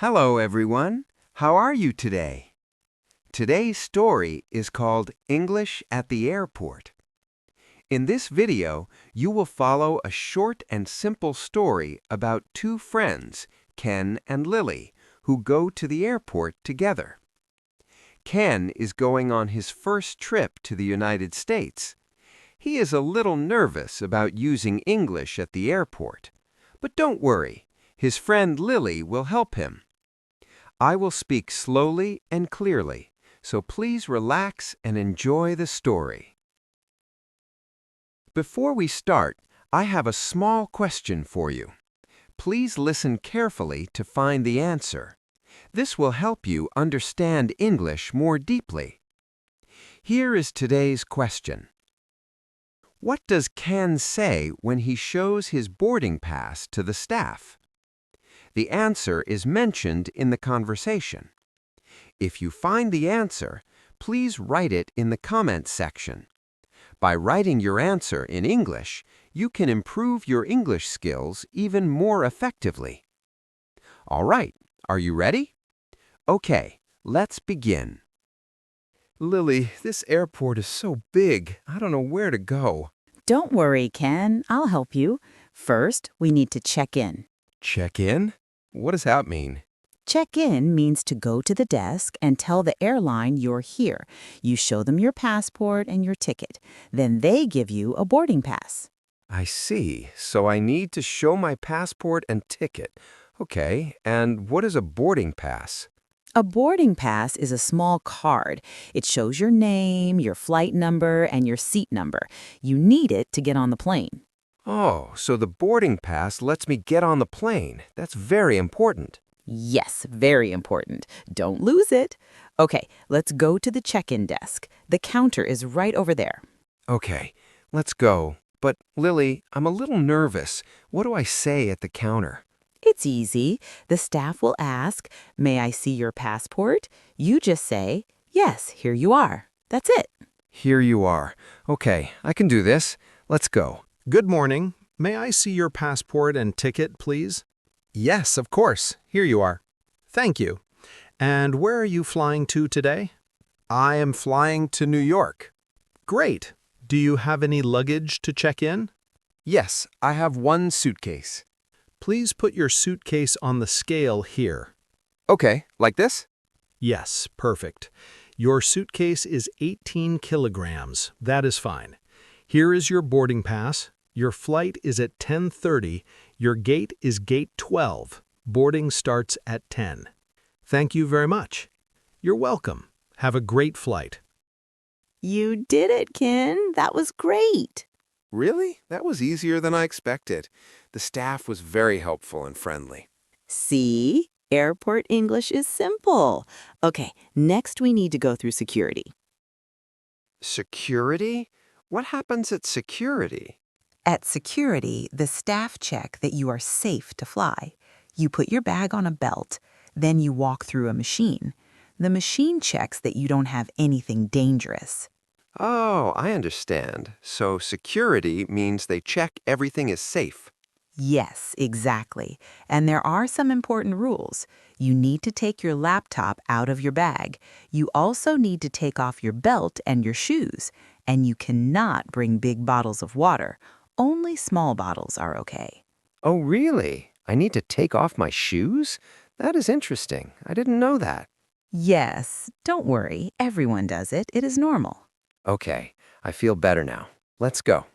Hello, everyone. How are you today? Today's story is called English at the Airport. In this video, you will follow a short and simple story about two friends, Ken and Lily, who go to the airport together. Ken is going on his first trip to the United States. He is a little nervous about using English at the airport. But don't worry, his friend Lily will help him. I will speak slowly and clearly, so please relax and enjoy the story. Before we start, I have a small question for you. Please listen carefully to find the answer. This will help you understand English more deeply. Here is today's question. What does Ken say when he shows his boarding pass to the staff? The answer is mentioned in the conversation. If you find the answer, please write it in the comments section. By writing your answer in English, you can improve your English skills even more effectively. All right, are you ready? Okay, let's begin. Lily, this airport is so big, I don't know where to go. Don't worry, Ken. I'll help you. First, we need to check in. Check in? What does that mean? Check in means to go to the desk and tell the airline you're here. You show them your passport and your ticket. Then they give you a boarding pass. I see. So I need to show my passport and ticket. Okay, and what is a boarding pass? A boarding pass is a small card. It shows your name, your flight number, and your seat number. You need it to get on the plane. Oh, so the boarding pass lets me get on the plane. That's very important. Yes, very important. Don't lose it. Okay, let's go to the check-in desk. The counter is right over there. Okay, let's go. But, Lily, I'm a little nervous. What do I say at the counter? It's easy. The staff will ask, "May I see your passport?" You just say, "Yes, here you are." That's it. Here you are. Okay, I can do this. Let's go. Good morning. May I see your passport and ticket, please? Yes, of course. Here you are. Thank you. And where are you flying to today? I am flying to New York. Great. Do you have any luggage to check in? Yes, I have one suitcase. Please put your suitcase on the scale here. Okay, like this? Yes, perfect. Your suitcase is 18 kilograms. That is fine. Here is your boarding pass. Your flight is at 10:30. Your gate is gate 12. Boarding starts at 10. Thank you very much. You're welcome. Have a great flight. You did it, Ken. That was great. Really? That was easier than I expected. The staff was very helpful and friendly. See? Airport English is simple. Okay, next we need to go through security. Security? What happens at security? At security, the staff check that you are safe to fly. You put your bag on a belt, then you walk through a machine. The machine checks that you don't have anything dangerous. Oh, I understand. So security means they check everything is safe. Yes, exactly. And there are some important rules. You need to take your laptop out of your bag. You also need to take off your belt and your shoes. And you cannot bring big bottles of water. Only small bottles are okay. Oh, really? I need to take off my shoes? That is interesting. I didn't know that. Yes, don't worry. Everyone does it. It is normal. Okay, I feel better now. Let's go.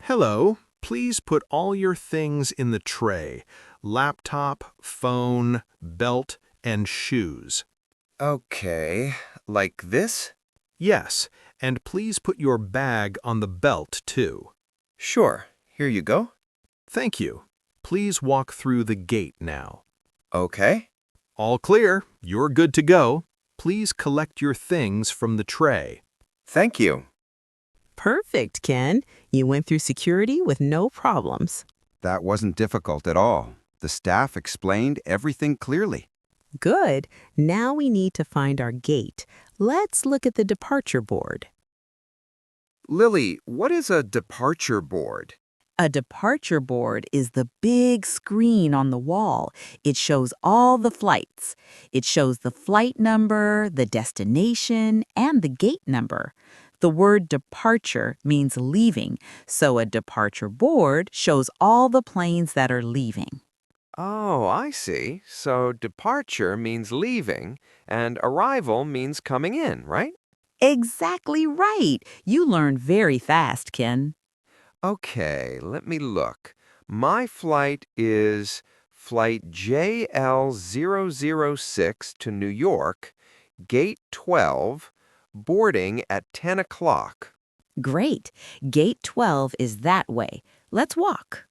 Hello. Please put all your things in the tray. Laptop, phone, belt, and shoes. Okay, like this? Yes, and please put your bag on the belt, too. Sure. Here you go. Thank you. Please walk through the gate now. Okay. All clear. You're good to go. Please collect your things from the tray. Thank you. Perfect, Ken. You went through security with no problems. That wasn't difficult at all. The staff explained everything clearly. Good. Now we need to find our gate. Let's look at the departure board. Lily, what is a departure board? A departure board is the big screen on the wall. It shows all the flights. It shows the flight number, the destination, and the gate number. The word departure means leaving, so a departure board shows all the planes that are leaving. Oh, I see. So departure means leaving, and arrival means coming in, right? Exactly right. You learn very fast, Ken. Okay, let me look. My flight is flight JL006 to New York, gate 12, boarding at 10 o'clock. Great. Gate 12 is that way. Let's walk.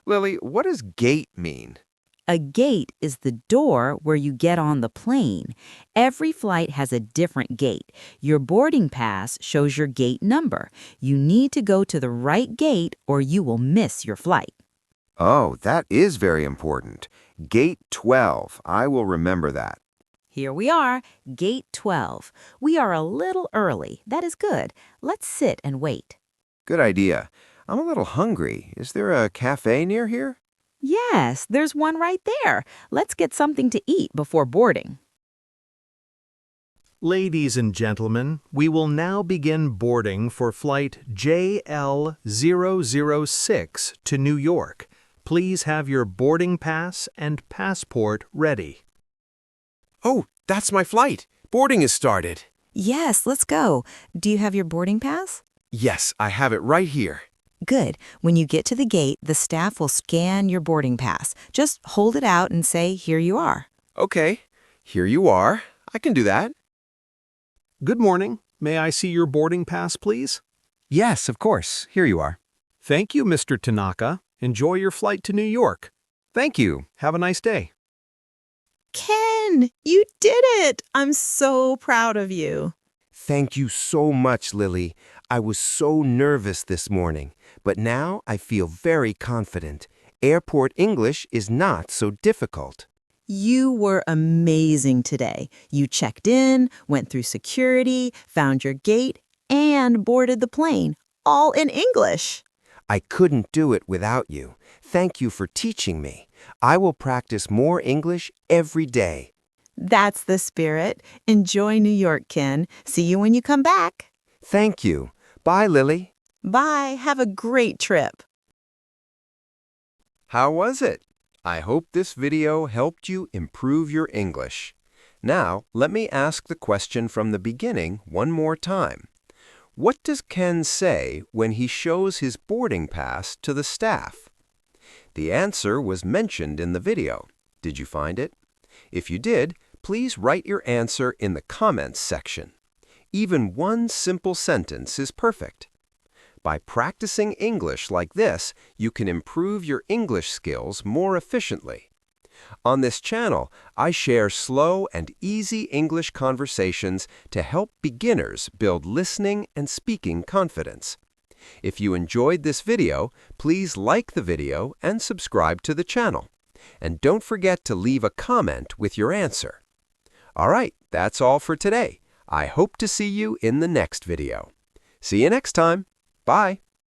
Lily, what does gate mean? A gate is the door where you get on the plane. Every flight has a different gate. Your boarding pass shows your gate number. You need to go to the right gate or you will miss your flight. Oh, that is very important. Gate 12. I will remember that. Here we are, gate 12. We are a little early. That is good. Let's sit and wait. Good idea. I'm a little hungry. Is there a cafe near here? Yes, there's one right there. Let's get something to eat before boarding. Ladies and gentlemen, we will now begin boarding for flight JL006 to New York. Please have your boarding pass and passport ready. Oh, that's my flight. Boarding is started. Yes, let's go. Do you have your boarding pass? Yes, I have it right here. Good. When you get to the gate, the staff will scan your boarding pass. Just hold it out and say, "Here you are." Okay, here you are. I can do that. Good morning. May I see your boarding pass, please? Yes, of course. Here you are. Thank you, Mr. Tanaka. Enjoy your flight to New York. Thank you. Have a nice day. Ken, you did it! I'm so proud of you. Thank you so much, Lily. I was so nervous this morning, but now I feel very confident. Airport English is not so difficult. You were amazing today. You checked in, went through security, found your gate, and boarded the plane, all in English. I couldn't do it without you. Thank you for teaching me. I will practice more English every day. That's the spirit. Enjoy New York, Ken. See you when you come back. Thank you. Bye, Lily. Bye. Have a great trip. How was it? I hope this video helped you improve your English. Now, let me ask the question from the beginning one more time. What does Ken say when he shows his boarding pass to the staff? The answer was mentioned in the video. Did you find it? If you did, please write your answer in the comments section. Even one simple sentence is perfect. By practicing English like this, you can improve your English skills more efficiently. On this channel, I share slow and easy English conversations to help beginners build listening and speaking confidence. If you enjoyed this video, please like the video and subscribe to the channel. And don't forget to leave a comment with your answer. All right, that's all for today. I hope to see you in the next video. See you next time. Bye.